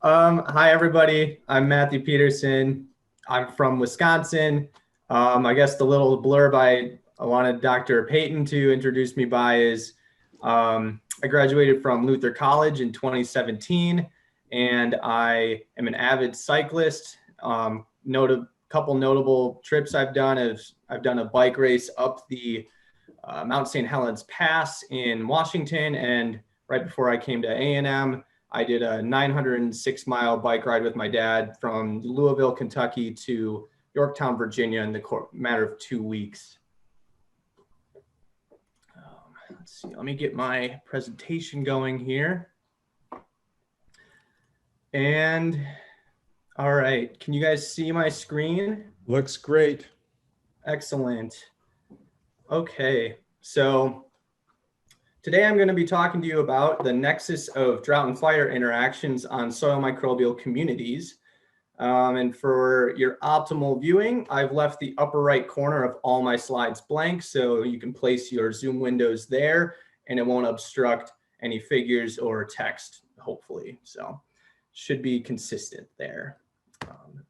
Hi everybody. I'm Matthew Peterson. I'm from Wisconsin. I guess the little blurb I wanted Dr. Payton to introduce me by is I graduated from Luther College in 2017, and I am an avid cyclist. Couple notable trips I've done is I've done a bike race up the Mount St. Helens Pass in Washington, and right before I came to A&M, I did a 906-mile bike ride with my dad from Louisville, Kentucky to Yorktown, Virginia in the matter of 2 weeks. Let's see, let me get my presentation going here. And all right, can you guys see my screen? Looks great. Excellent. Okay, so today I'm going to be talking to you about the nexus of drought and fire interactions on soil microbial communities. And for your optimal viewing, I've left the upper right corner of all my slides blank, so you can place your Zoom windows there and it won't obstruct any figures or text, hopefully. So should be consistent there.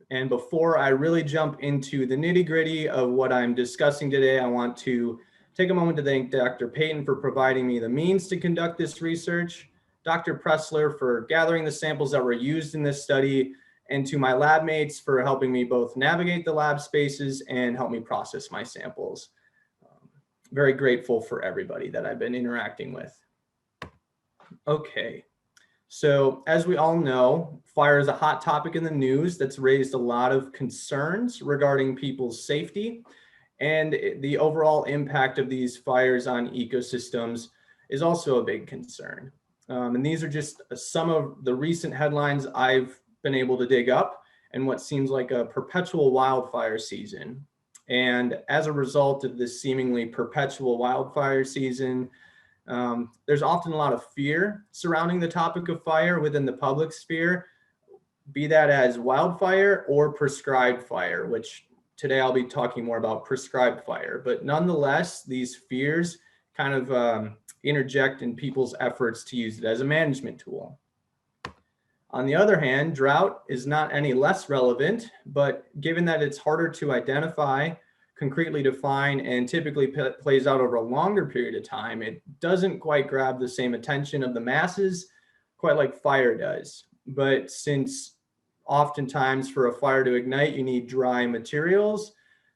And before I really jump into the nitty-gritty of what I'm discussing today, I want to take a moment to thank Dr. Payton for providing me the means to conduct this research, Dr. Pressler for gathering the samples that were used in this study, and to my lab mates for helping me both navigate the lab spaces and help me process my samples. Very grateful for everybody that I've been interacting with. Okay, so as we all know, fire is a hot topic in the news that's raised a lot of concerns regarding people's safety, and the overall impact of these fires on ecosystems is also a big concern. And these are just some of the recent headlines I've been able to dig up and what seems like a perpetual wildfire season. And as a result of this seemingly perpetual wildfire season, there's often a lot of fear surrounding the topic of fire within the public sphere, be that as wildfire or prescribed fire, which today I'll be talking more about prescribed fire. But nonetheless, these fears kind of interject in people's efforts to use it as a management tool. On the other hand, drought is not any less relevant, but given that it's harder to identify, concretely define, and typically plays out over a longer period of time, it doesn't quite grab the same attention of the masses, quite like fire does. But since oftentimes for a fire to ignite, you need dry materials,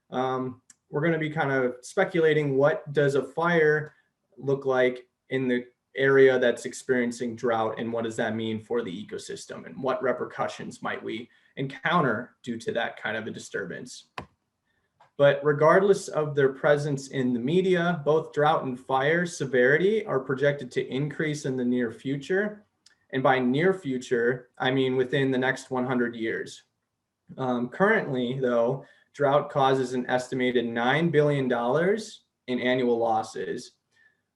we're going to be kind of speculating what does a fire look like in the area that's experiencing drought, and what does that mean for the ecosystem, and what repercussions might we encounter due to that kind of a disturbance. But regardless of their presence in the media, both drought and fire severity are projected to increase in the near future. And by near future, I mean within the next 100 years. Currently, though, drought causes an estimated $9 billion in annual losses.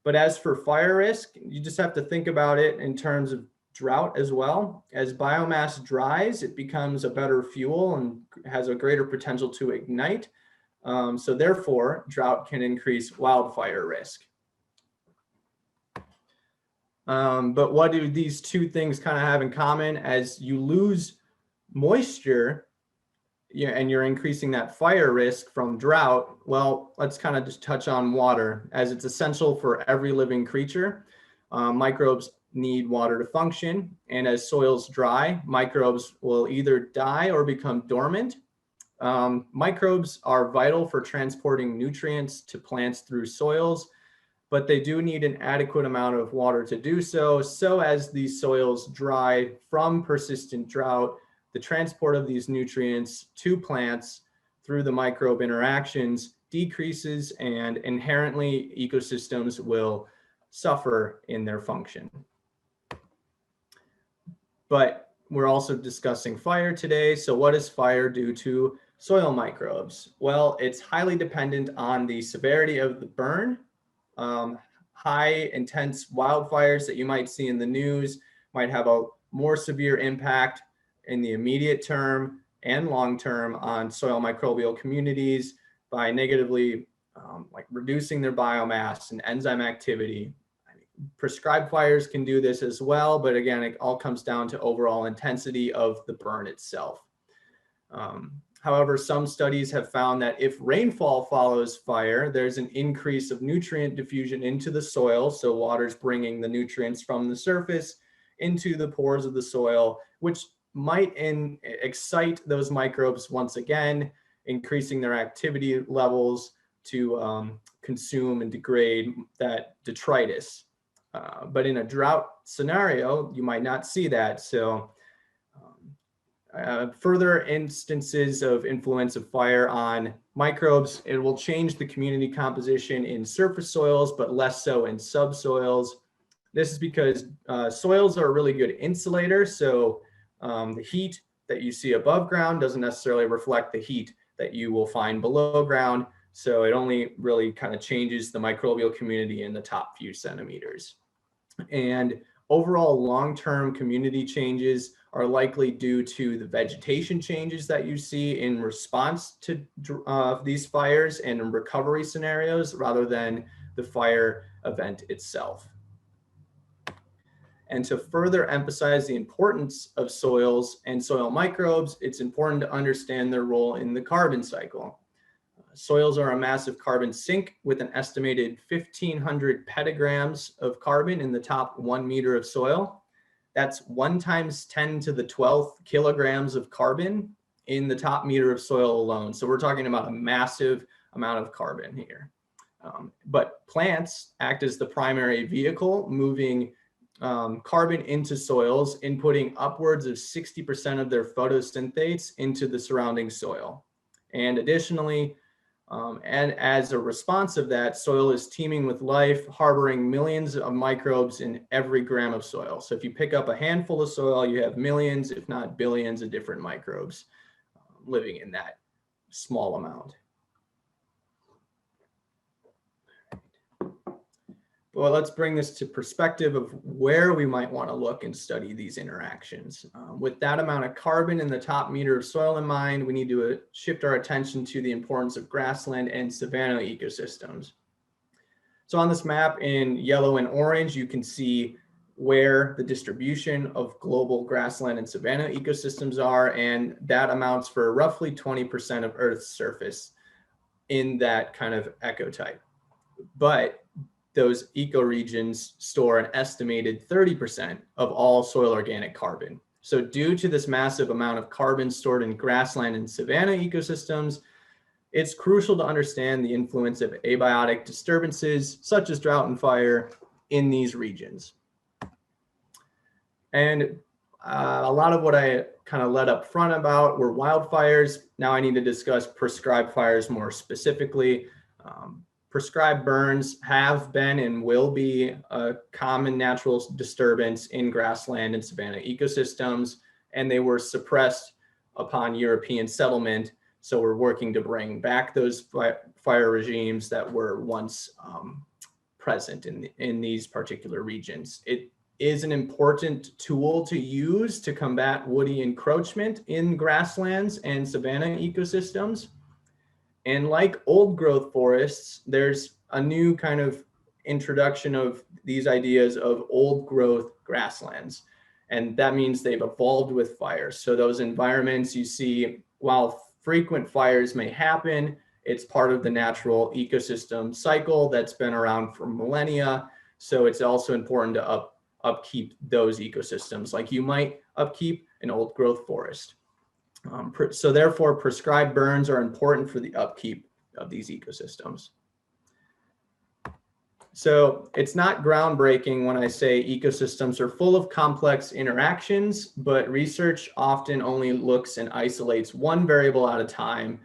But as for fire risk, you just have to think about it in terms of drought as well. As biomass dries, it becomes a better fuel and has a greater potential to ignite. So therefore, drought can increase wildfire risk. But what do these two things kind of have in common? As you lose moisture, and you're increasing that fire risk from drought, well, let's kind of just touch on water, as it's essential for every living creature. Microbes need water to function, and as soils dry, microbes will either die or become dormant. Microbes are vital for transporting nutrients to plants through soils, but they do need an adequate amount of water to do so. So as these soils dry from persistent drought, the transport of these nutrients to plants through the microbe interactions decreases, and inherently ecosystems will suffer in their function. But we're also discussing fire today. So what does fire do to soil microbes? Well, it's highly dependent on the severity of the burn. High intense wildfires that you might see in the news might have a more severe impact in the immediate term and long term on soil microbial communities by negatively like reducing their biomass and enzyme activity. Prescribed fires can do this as well, but again, it all comes down to overall intensity of the burn itself. However, some studies have found that if rainfall follows fire, there's an increase of nutrient diffusion into the soil. So water's bringing the nutrients from the surface into the pores of the soil, which might excite those microbes once again, increasing their activity levels to consume and degrade that detritus. But in a drought scenario, you might not see that. So further instances of influence of fire on microbes, it will change the community composition in surface soils, but less so in subsoils. This is because soils are a really good insulator. So the heat that you see above ground doesn't necessarily reflect the heat that you will find below ground. So it only really kind of changes the microbial community in the top few centimeters. And overall long-term community changes are likely due to the vegetation changes that you see in response to these fires and recovery scenarios rather than the fire event itself. And to further emphasize the importance of soils and soil microbes, it's important to understand their role in the carbon cycle. Soils are a massive carbon sink with an estimated 1,500 petagrams of carbon in the top 1 meter of soil. That's 1 times 10 to the 12th kilograms of carbon in the top meter of soil alone. So we're talking about a massive amount of carbon here. But plants act as the primary vehicle, moving carbon into soils, inputting upwards of 60% of their photosynthase into the surrounding soil. And additionally, and as a response of that, soil is teeming with life, harboring millions of microbes in every gram of soil. So if you pick up a handful of soil, you have millions, if not billions, of different microbes living in that small amount. Well, let's bring this to perspective of where we might want to look and study these interactions. With that amount of carbon in the top meter of soil in mind, we need to shift our attention to the importance of grassland and savanna ecosystems. So on this map in yellow and orange, you can see where the distribution of global grassland and savanna ecosystems are, and that amounts for roughly 20% of Earth's surface in that kind of ecotype. But those ecoregions store an estimated 30% of all soil organic carbon. So due to this massive amount of carbon stored in grassland and savanna ecosystems, it's crucial to understand the influence of abiotic disturbances such as drought and fire in these regions. And a lot of what I kind of led up front about were wildfires. Now I need to discuss prescribed fires more specifically. Prescribed burns have been and will be a common natural disturbance in grassland and savanna ecosystems, and they were suppressed upon European settlement. So we're working to bring back those fire regimes that were once present in these particular regions. It is an important tool to use to combat woody encroachment in grasslands and savanna ecosystems. And like old growth forests, there's a new kind of introduction of these ideas of old growth grasslands. And that means they've evolved with fire. So those environments you see, while frequent fires may happen, it's part of the natural ecosystem cycle that's been around for millennia. So it's also important to upkeep those ecosystems like you might upkeep an old growth forest. So therefore, prescribed burns are important for the upkeep of these ecosystems. So it's not groundbreaking when I say ecosystems are full of complex interactions, but research often only looks and isolates one variable at a time.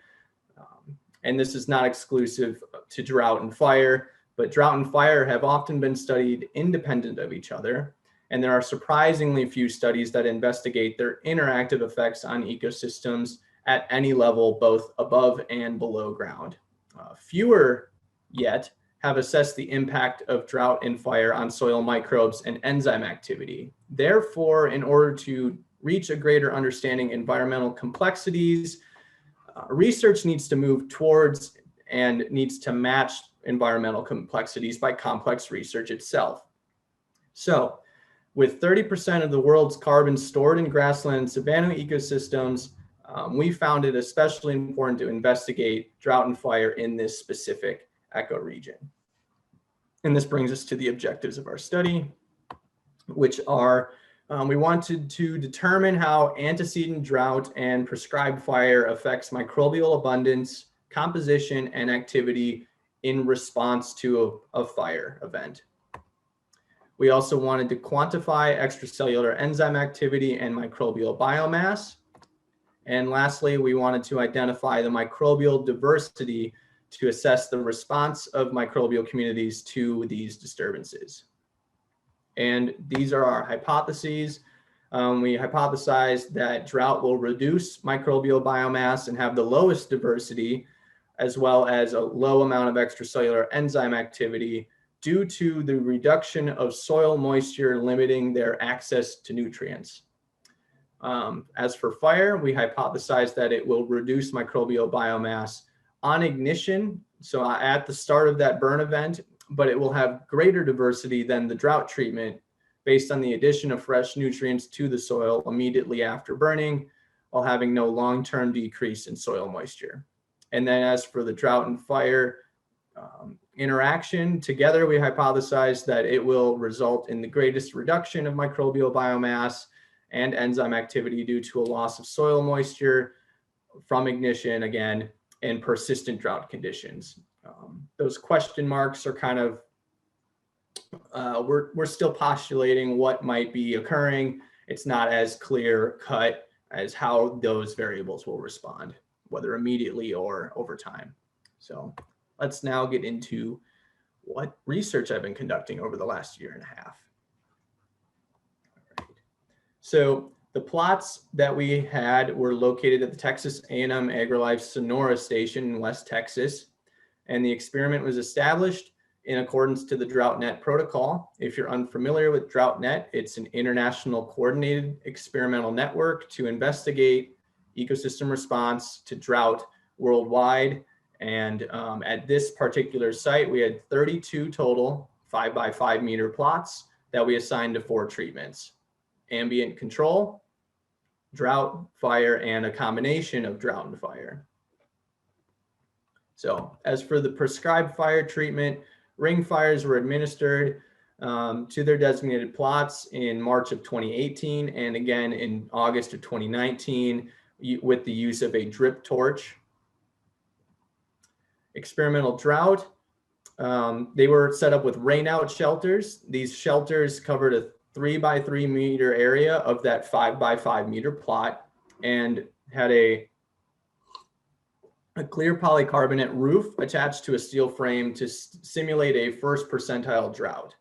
And this is not exclusive to drought and fire, but drought and fire have often been studied independent of each other. And there are surprisingly few studies that investigate their interactive effects on ecosystems at any level, both above and below ground. Fewer yet have assessed the impact of drought and fire on soil microbes and enzyme activity. Therefore, in order to reach a greater understanding of environmental complexities, research needs to move towards and needs to match environmental complexities by complex research itself. So with 30% of the world's carbon stored in grassland and savanna ecosystems, we found it especially important to investigate drought and fire in this specific ecoregion. And this brings us to the objectives of our study, which are we wanted to determine how antecedent drought and prescribed fire affects microbial abundance, composition, and activity in response to a fire event. We also wanted to quantify extracellular enzyme activity and microbial biomass. And lastly, we wanted to identify the microbial diversity to assess the response of microbial communities to these disturbances. And these are our hypotheses. We hypothesized that drought will reduce microbial biomass and have the lowest diversity, as well as a low amount of extracellular enzyme activity due to the reduction of soil moisture limiting their access to nutrients. As for fire, we hypothesized that it will reduce microbial biomass on ignition, so at the start of that burn event, but it will have greater diversity than the drought treatment based on the addition of fresh nutrients to the soil immediately after burning, while having no long-term decrease in soil moisture. And then as for the drought and fire interaction, together we hypothesized that it will result in the greatest reduction of microbial biomass and enzyme activity due to a loss of soil moisture from ignition again and persistent drought conditions. Those question marks are kind of, we're still postulating what might be occurring. It's not as clear cut as how those variables will respond, whether immediately or over time. So let's now get into what research I've been conducting over the last year and a half. All right. So the plots that we had were located at the Texas A&M AgriLife Sonora station in West Texas. And the experiment was established in accordance to the DroughtNet protocol. If you're unfamiliar with DroughtNet, it's an international coordinated experimental network to investigate ecosystem response to drought worldwide. And at this particular site, we had 32 total 5 by 5 meter plots that we assigned to 4 treatments: ambient control, drought, fire, and a combination of drought and fire. So as for the prescribed fire treatment, ring fires were administered to their designated plots in March of 2018 and again in August of 2019 with the use of a drip torch. Experimental drought, they were set up with rainout shelters. These shelters covered a 3 by 3 meter area of that 5 by 5 meter plot and had a clear polycarbonate roof attached to a steel frame to simulate a first percentile drought.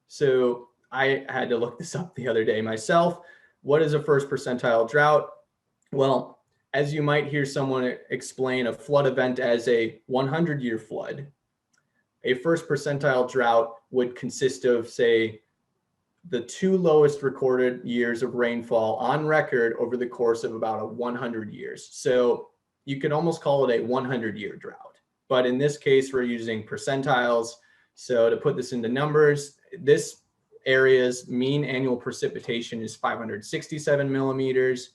So I had to look this up the other day myself. What is a first percentile drought? Well, as you might hear someone explain a flood event as a 100-year flood, a first percentile drought would consist of, say, the 2 lowest recorded years of rainfall on record over the course of about 100 years. So you could almost call it a 100-year drought. But in this case, we're using percentiles. So to put this into numbers, this area's mean annual precipitation is 567 millimeters.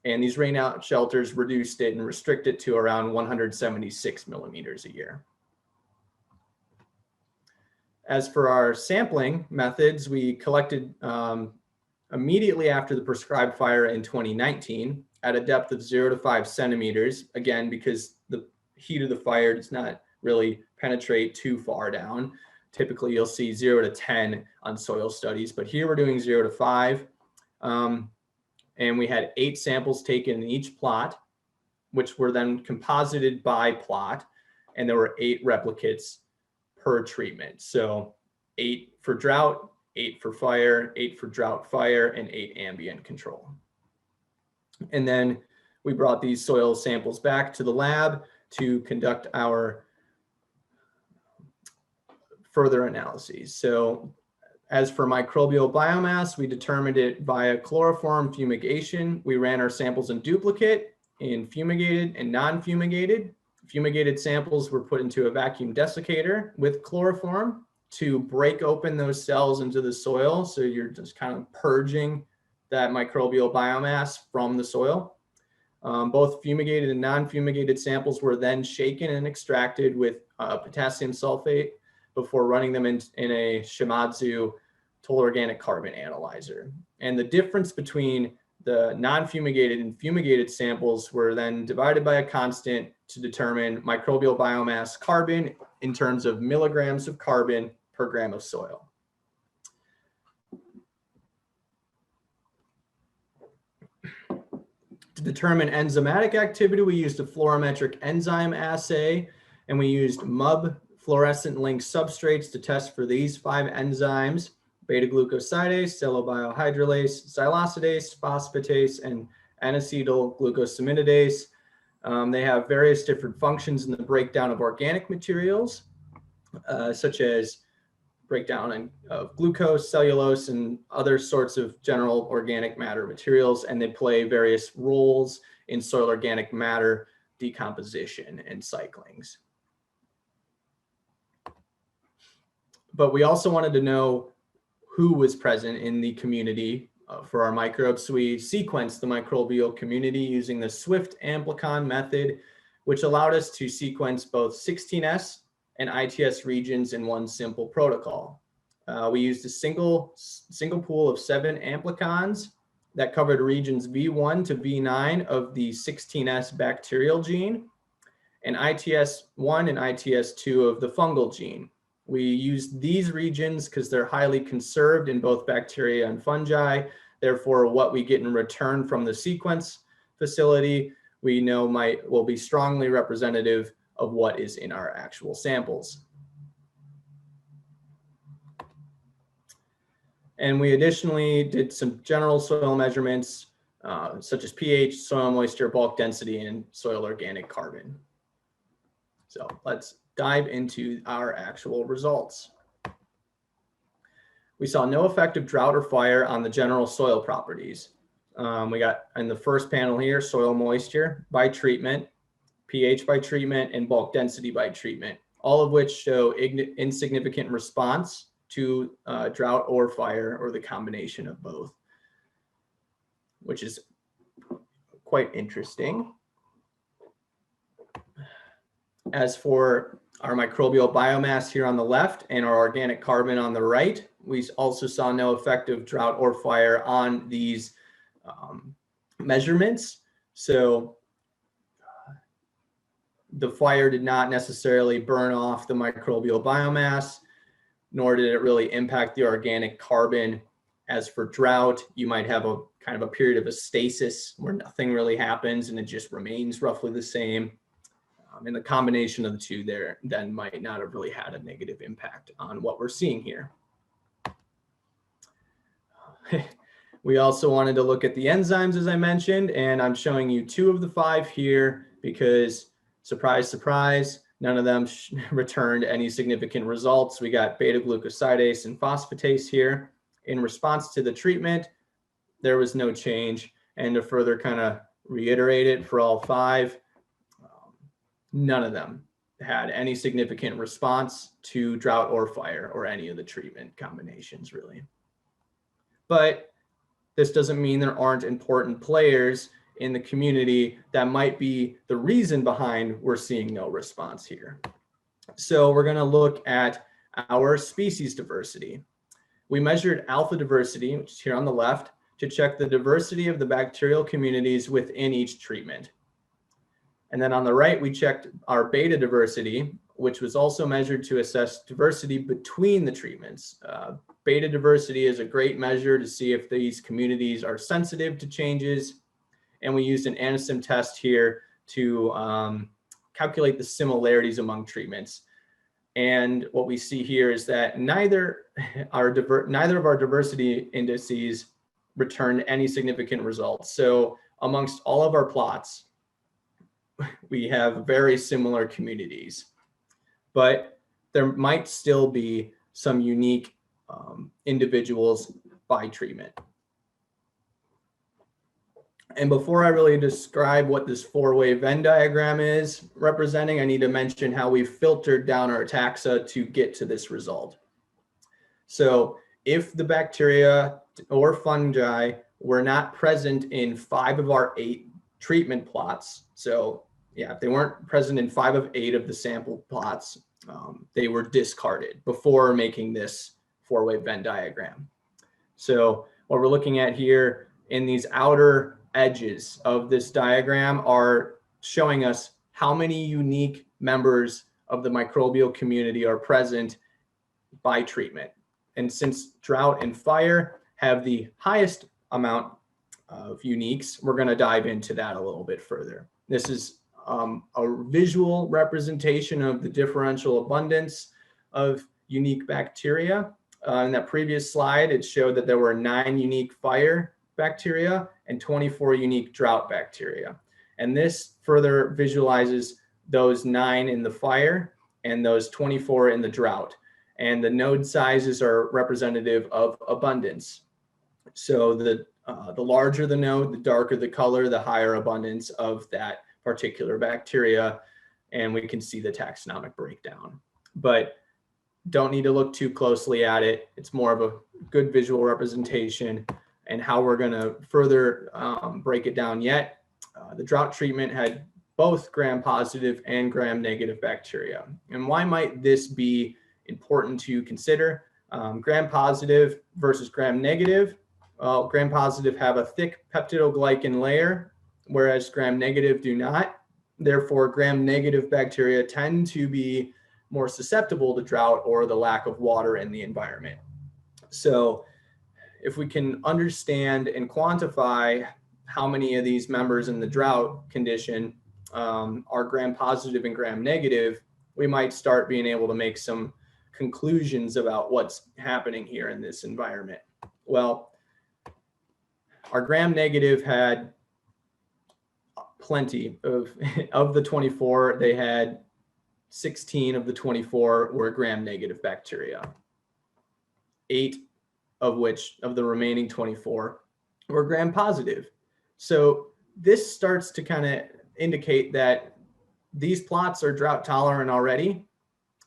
And these rainout shelters reduced it and restricted it to around 176 millimeters a year. As for our sampling methods, we collected immediately after the prescribed fire in 2019 at a depth of 0 to 5 centimeters, again, because the heat of the fire does not really penetrate too far down. Typically, you'll see 0 to 10 on soil studies, but here we're doing 0 to 5. And we had 8 samples taken in each plot, which were then composited by plot, and there were 8 replicates per treatment. So 8 for drought, 8 for fire, 8 for drought fire, and 8 ambient control. And then we brought these soil samples back to the lab to conduct our further analyses. So as for microbial biomass, we determined it via chloroform fumigation. We ran our samples in duplicate, in fumigated and non-fumigated. Fumigated samples were put into a vacuum desiccator with chloroform, to break open those cells into the soil. So you're just kind of purging that microbial biomass from the soil. Both fumigated and non-fumigated samples were then shaken and extracted with potassium sulfate before running them in a Shimadzu total organic carbon analyzer. And the difference between the non-fumigated and fumigated samples were then divided by a constant to determine microbial biomass carbon in terms of milligrams of carbon per gram of soil. To determine enzymatic activity, we used a fluorometric enzyme assay, and we used MUB fluorescent linked substrates to test for these 5 enzymes: beta-glucosidase, cellobiohydrolase, xylosidase, phosphatase, and N-acetyl glucosamidase. They have various different functions in the breakdown of organic materials, such as breakdown of glucose, cellulose, and other sorts of general organic matter materials, and they play various roles in soil organic matter decomposition and cyclings. But we also wanted to know who was present in the community for our microbes. So we sequenced the microbial community using the Swift amplicon method, which allowed us to sequence both 16S and ITS regions in one simple protocol. We used a single pool of 7 amplicons that covered regions V1 to V9 of the 16S bacterial gene, and ITS1 and ITS2 of the fungal gene. We used these regions because they're highly conserved in both bacteria and fungi. Therefore, what we get in return from the sequence facility, we know will be strongly representative of what is in our actual samples. And we additionally did some general soil measurements, such as pH, soil moisture, bulk density, and soil organic carbon. So let's dive into our actual results. We saw no effect of drought or fire on the general soil properties. We got in the first panel here, soil moisture by treatment, pH by treatment, and bulk density by treatment, all of which show insignificant response to drought or fire, or the combination of both, which is quite interesting. As for our microbial biomass here on the left and our organic carbon on the right, we also saw no effect of drought or fire on these measurements. So the fire did not necessarily burn off the microbial biomass, nor did it really impact the organic carbon. As for drought, you might have a kind of a period of a stasis where nothing really happens and it just remains roughly the same. And the combination of the two there then might not have really had a negative impact on what we're seeing here. We also wanted to look at the enzymes, as I mentioned, and I'm showing you 2 of the 5 here because, surprise, surprise, none of them returned any significant results. We got beta-glucosidase and phosphatase here. In response to the treatment, there was no change. And to further kind of reiterate it for all 5, none of them had any significant response to drought or fire or any of the treatment combinations, really. But this doesn't mean there aren't important players in the community that might be the reason behind we're seeing no response here. So we're going to look at our species diversity. We measured alpha diversity, which is here on the left, to check the diversity of the bacterial communities within each treatment. And then on the right, we checked our beta diversity, which was also measured to assess diversity between the treatments. Beta diversity is a great measure to see if these communities are sensitive to changes. And we used an ANISIM test here to calculate the similarities among treatments. And what we see here is that neither of our diversity indices returned any significant results. So amongst all of our plots, we have very similar communities, but there might still be some unique individuals by treatment. And before I really describe what this 4-way Venn diagram is representing, I need to mention how we filtered down our taxa to get to this result. So if the bacteria or fungi were not present in 5 of our 8 treatment plots, so yeah, if they weren't present in 5 of 8 of the sample plots, they were discarded before making this 4-way Venn diagram. So what we're looking at here in these outer edges of this diagram are showing us how many unique members of the microbial community are present by treatment. And since drought and fire have the highest amount of uniques, we're going to dive into that a little bit further. This is a visual representation of the differential abundance of unique bacteria. In that previous slide, it showed that there were 9 unique fire bacteria and 24 unique drought bacteria. And this further visualizes those 9 in the fire and those 24 in the drought. And the node sizes are representative of abundance. So the larger the node, the darker the color, the higher abundance of that particular bacteria. And we can see the taxonomic breakdown. But don't need to look too closely at it. It's more of a good visual representation. And how we're going to further break it down yet, the drought treatment had both gram-positive and gram-negative bacteria. And why might this be important to consider? Gram-positive versus gram-negative. Well, gram-positive have a thick peptidoglycan layer, whereas gram-negative do not. Therefore, gram-negative bacteria tend to be more susceptible to drought or the lack of water in the environment. So if we can understand and quantify how many of these members in the drought condition are gram-positive and gram-negative, we might start being able to make some conclusions about what's happening here in this environment. Well, our gram-negative had plenty of the 24, they had 16 of the 24 were gram-negative bacteria. 8 of which of the remaining 24 were gram-positive. So this starts to kind of indicate that these plots are drought tolerant already,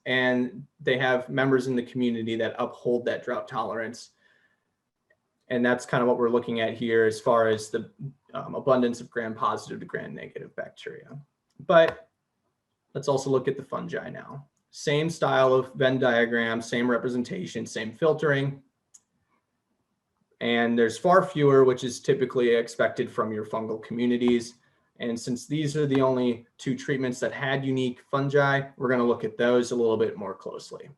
and they have members in the community that uphold that drought tolerance. And that's kind of what we're looking at here as far as the abundance of gram-positive to gram-negative bacteria. But let's also look at the fungi now. Same style of Venn diagram, same representation, same filtering. And there's far fewer, which is typically expected from your fungal communities. And since these are the only 2 treatments that had unique fungi, we're going to look at those a little bit more closely.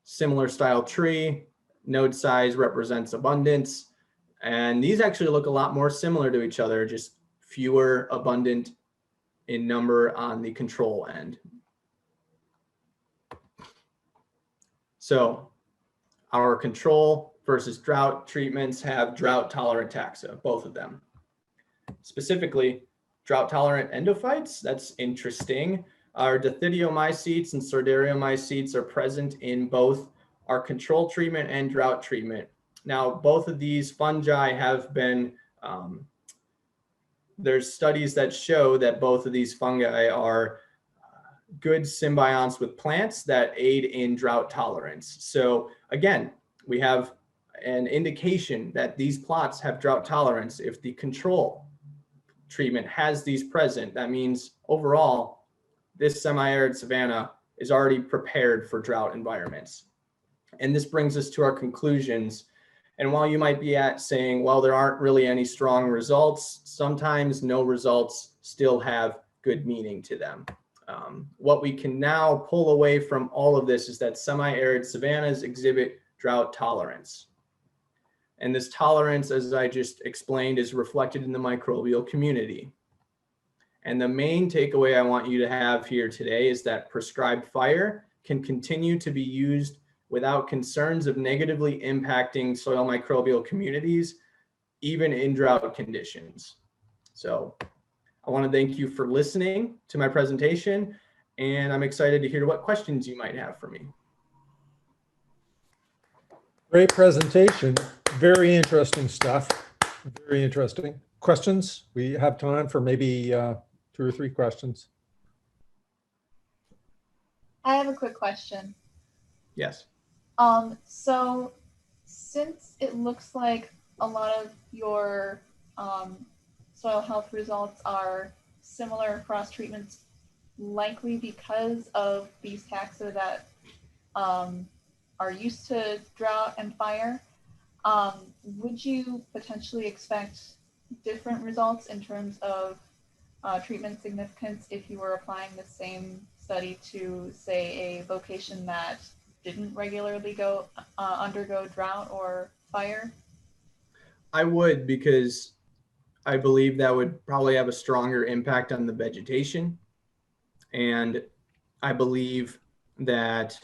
Similar style tree, node size represents abundance. And these actually look a lot more similar to each other, just fewer abundant in number on the control end. So our control versus drought treatments have drought tolerant taxa, both of them. Specifically, drought tolerant endophytes, that's interesting. Our dithidiomycetes and sordaromycetes are present in both our control treatment and drought treatment. Now, both of these fungi have been, there's studies that show that both of these fungi are good symbionts with plants that aid in drought tolerance. So again, we have an indication that these plots have drought tolerance. If the control treatment has these present, that means overall, this semi-arid savanna is already prepared for drought environments. And this brings us to our conclusions. And while you might be saying, well, there aren't really any strong results, sometimes no results still have good meaning to them. What we can now pull away from all of this is that semi-arid savannas exhibit drought tolerance. And this tolerance, as I just explained, is reflected in the microbial community. And the main takeaway I want you to have here today is that prescribed fire can continue to be used without concerns of negatively impacting soil microbial communities, even in drought conditions. So I want to thank you for listening to my presentation, and I'm excited to hear what questions you might have for me. Great presentation. Very interesting stuff. Very interesting. Questions? We have time for maybe 2 or 3 questions. I have a quick question. Yes. So since it looks like a lot of your soil health results are similar across treatments, likely because of these taxa that are used to drought and fire, would you potentially expect different results in terms of treatment significance if you were applying the same study to, say, a location that didn't regularly undergo drought or fire? I would, because I believe that would probably have a stronger impact on the vegetation. And I believe that,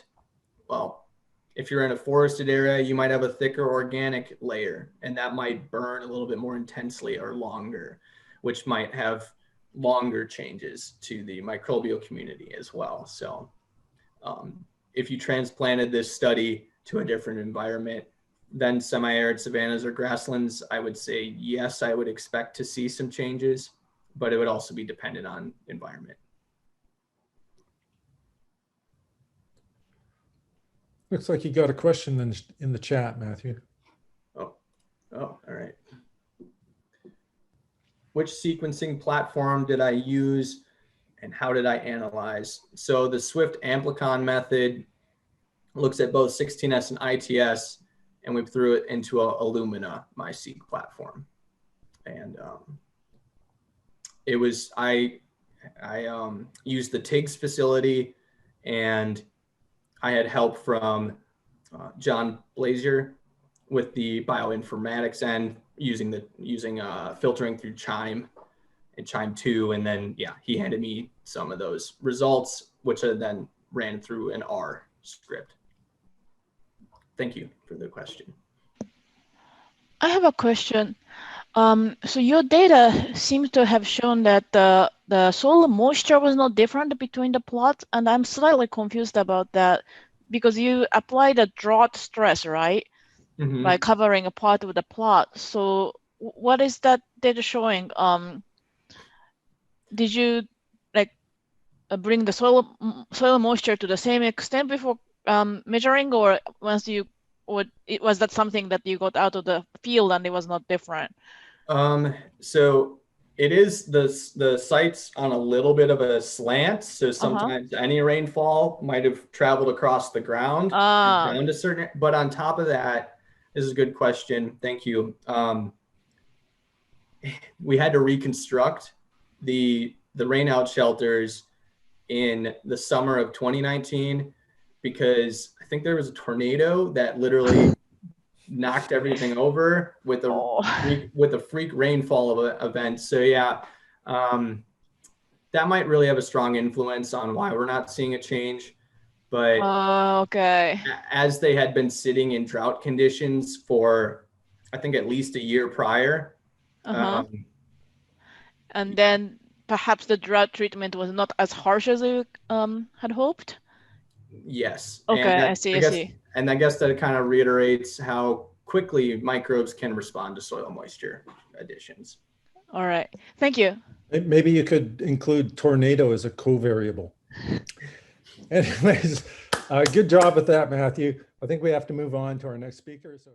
well, if you're in a forested area, you might have a thicker organic layer, and that might burn a little bit more intensely or longer, which might have longer changes to the microbial community as well. So if you transplanted this study to a different environment than semi-arid savannas or grasslands, I would say, yes, I would expect to see some changes, but it would also be dependent on environment. Looks like you got a question in the chat, Matthew. Oh, all right. Which sequencing platform did I use and how did I analyze? So the Swift Amplicon method looks at both 16S and ITS, and we threw it into a Illumina MySeq platform. And it was, I used the TIGS facility, and I had help from John Blazier with the bioinformatics end, using filtering through Chime and Chime 2. And then, yeah, he handed me some of those results, which I then ran through an R script. Thank you for the question. I have a question. So your data seems to have shown that the soil moisture was not different between the plots, and I'm slightly confused about that because you applied a drought stress, right? Mm-hmm. By covering a part of the plot. So what is that data showing? Did you bring the soil moisture to the same extent before measuring, or was that something that you got out of the field and it was not different? So it is the site's on a little bit of a slant, so sometimes any rainfall might have traveled across the ground down to certain. But on top of that, this is a good question. Thank you. We had to reconstruct the rainout shelters in the summer of 2019 because I think there was a tornado that literally knocked everything over with a freak rainfall event. So yeah, that might really have a strong influence on why we're not seeing a change. But okay, as they had been sitting in drought conditions for, I think, at least a year prior. And then perhaps the drought treatment was not as harsh as you had hoped? Yes. Okay, I see. And I guess that kind of reiterates how quickly microbes can respond to soil moisture additions. All right. Thank you. Maybe you could include tornado as a covariable. Anyways, good job with that, Matthew. I think we have to move on to our next speaker. So